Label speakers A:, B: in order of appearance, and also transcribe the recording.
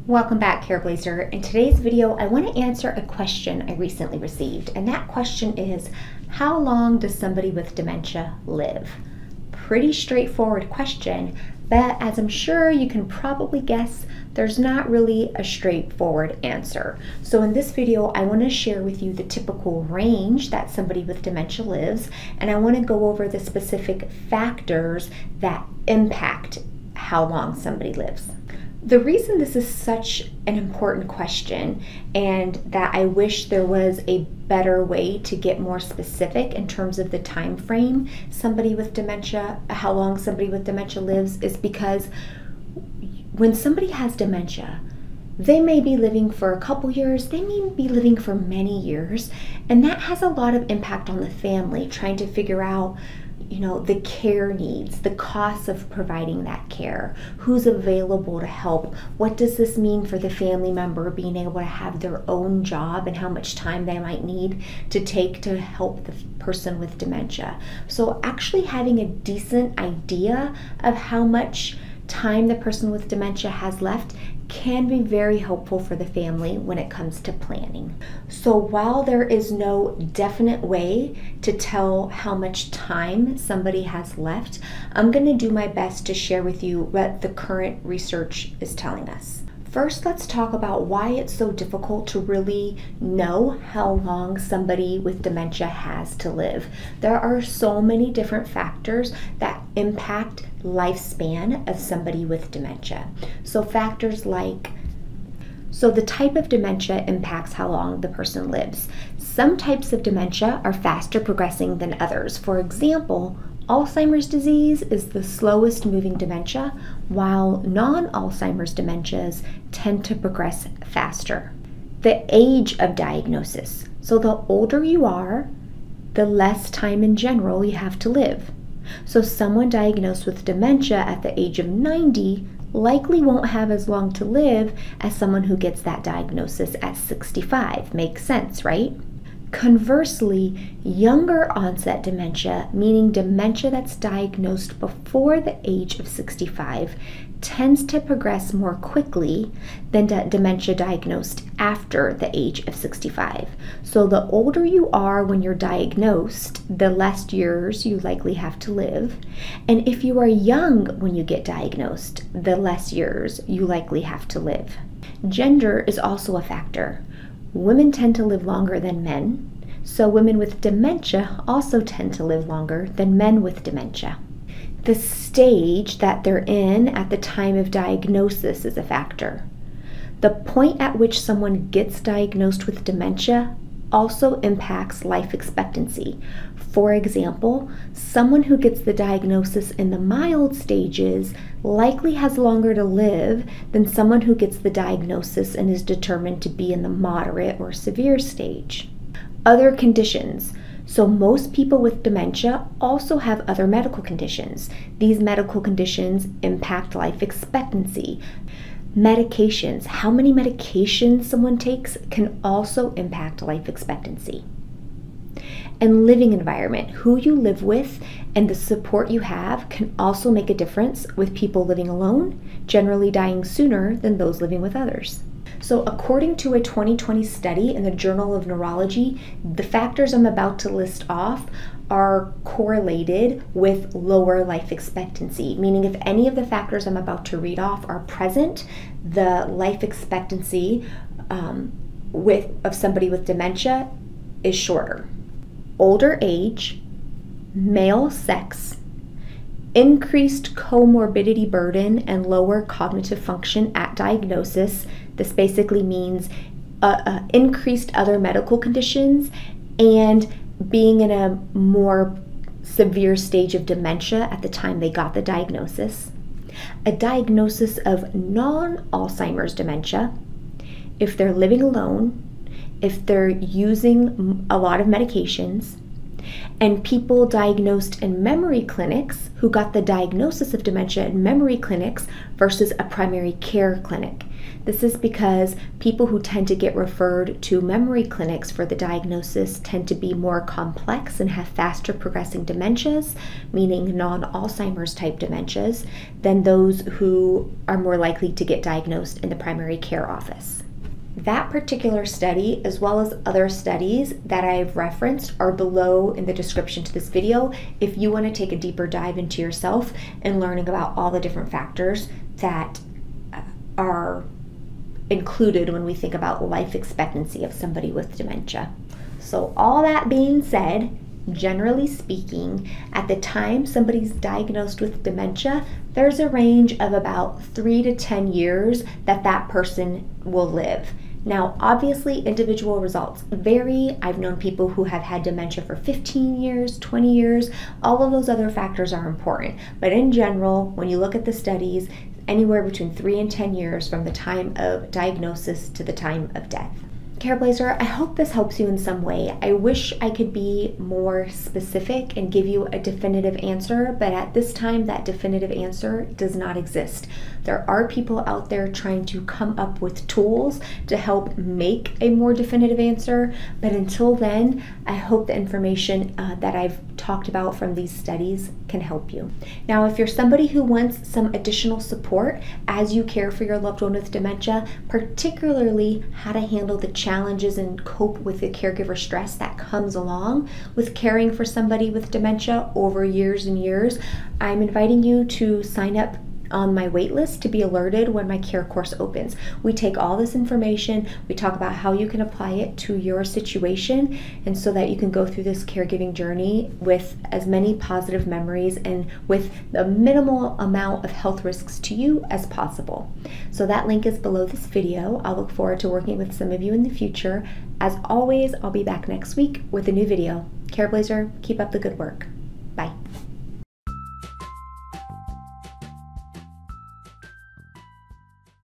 A: Welcome back, Careblazer. In today's video, I want to answer a question I recently received, and that question is, how long does somebody with dementia live? Pretty straightforward question, but as I'm sure you can probably guess, there's not really a straightforward answer. So in this video, I want to share with you the typical range that somebody with dementia lives, and I want to go over the specific factors that impact how long somebody lives. The reason this is such an important question, and that I wish there was a better way to get more specific in terms of the time frame somebody with dementia, how long somebody with dementia lives, is because when somebody has dementia, they may be living for a couple years, they may be living for many years, and that has a lot of impact on the family trying to figure out the care needs, the costs of providing that care, who's available to help, what does this mean for the family member being able to have their own job and how much time they might need to take to help the person with dementia. So actually having a decent idea of how much time the person with dementia has left can be very helpful for the family when it comes to planning. So while there is no definite way to tell how much time somebody has left, I'm going to do my best to share with you what the current research is telling us. First, let's talk about why it's so difficult to really know how long somebody with dementia has to live. There are so many different factors that impact lifespan of somebody with dementia. So factors like, the type of dementia impacts how long the person lives. Some types of dementia are faster progressing than others. For example, Alzheimer's disease is the slowest moving dementia, while non-Alzheimer's dementias tend to progress faster. The age of diagnosis. So the older you are, the less time in general you have to live. So someone diagnosed with dementia at the age of 90 likely won't have as long to live as someone who gets that diagnosis at 65. Makes sense, right? Conversely, younger onset dementia, meaning dementia that's diagnosed before the age of 65, tends to progress more quickly than dementia diagnosed after the age of 65. So the older you are when you're diagnosed, the less years you likely have to live. And if you are young when you get diagnosed, the less years you likely have to live. Gender is also a factor. Women tend to live longer than men, so women with dementia also tend to live longer than men with dementia. The stage that they're in at the time of diagnosis is a factor. The point at which someone gets diagnosed with dementia also impacts life expectancy. For example, someone who gets the diagnosis in the mild stages likely has longer to live than someone who gets the diagnosis and is determined to be in the moderate or severe stage. Other conditions. So most people with dementia also have other medical conditions. These medical conditions impact life expectancy. Medications. How many medications someone takes can also impact life expectancy. And living environment. Who you live with and the support you have can also make a difference, with people living alone generally dying sooner than those living with others. So according to a 2020 study in the Journal of Neurology, the factors I'm about to list off are correlated with lower life expectancy, meaning if any of the factors I'm about to read off are present, the life expectancy of somebody with dementia is shorter. Older age, male sex, increased comorbidity burden and lower cognitive function at diagnosis. This basically means increased other medical conditions and being in a more severe stage of dementia at the time they got the diagnosis. A diagnosis of non-Alzheimer's dementia, if they're living alone, if they're using a lot of medications, and people diagnosed in memory clinics who got the diagnosis of dementia in memory clinics versus a primary care clinic. This is because people who tend to get referred to memory clinics for the diagnosis tend to be more complex and have faster progressing dementias, meaning non-Alzheimer's type dementias, than those who are more likely to get diagnosed in the primary care office. That particular study, as well as other studies that I've referenced, are below in the description to this video if you want to take a deeper dive into yourself and learning about all the different factors that are included when we think about life expectancy of somebody with dementia. So all that being said, generally speaking, at the time somebody's diagnosed with dementia, there's a range of about 3 to 10 years that person will live. Now, obviously, individual results vary. I've known people who have had dementia for 15 years, 20 years. All of those other factors are important. But in general, when you look at the studies, anywhere between 3 and 10 years from the time of diagnosis to the time of death. Careblazer, I hope this helps you in some way. I wish I could be more specific and give you a definitive answer, but at this time, that definitive answer does not exist. There are people out there trying to come up with tools to help make a more definitive answer, but until then, I hope the information that I've talked about from these studies can help you. Now, if you're somebody who wants some additional support as you care for your loved one with dementia, particularly how to handle the challenges and cope with the caregiver stress that comes along with caring for somebody with dementia over years and years, I'm inviting you to sign up on my wait list to be alerted when my care course opens. We take all this information, we talk about how you can apply it to your situation, and so that you can go through this caregiving journey with as many positive memories and with the minimal amount of health risks to you as possible. So that link is below this video. I'll look forward to working with some of you in the future. As always, I'll be back next week with a new video. Careblazer, keep up the good work.